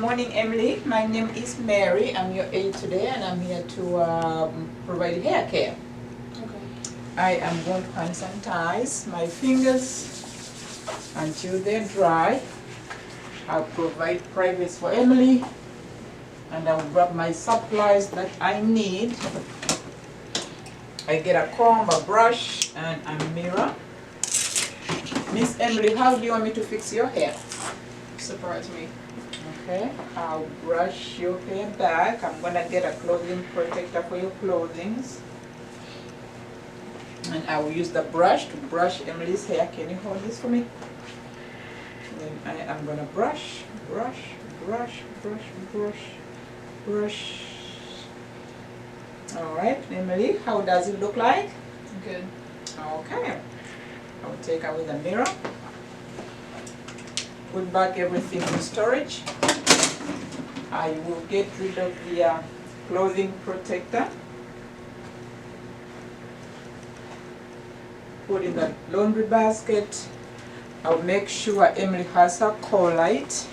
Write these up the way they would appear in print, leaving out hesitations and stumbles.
morning, Emily. My name is Mary. I'm your aide today, and I'm here to provide hair care. Okay. I am going to hand sanitize my fingers until they're dry. I'll provide privates for Emily, and I'll grab my supplies that I need. I get a comb, a brush, and a mirror. Miss Emily, how do you want me to fix your hair? Surprise me. Okay, I'll brush your hair back. I'm gonna get a clothing protector for your clothings. And I will use the brush to brush Emily's hair. Can you hold this for me? Then I am gonna brush, brush, brush, brush, brush, brush. Alright, Emily, how does it look like? Good. Okay. I will take away the mirror. Put back everything in storage. I will get rid of the clothing protector. Put in the laundry basket. I'll make sure Emily has her call light.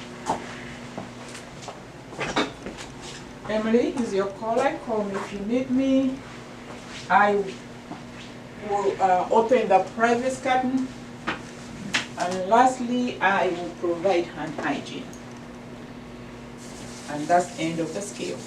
Emily, is your call light? Call me if you need me. I will open the privacy curtain. And lastly, I will provide hand hygiene. And that's the end of the scale.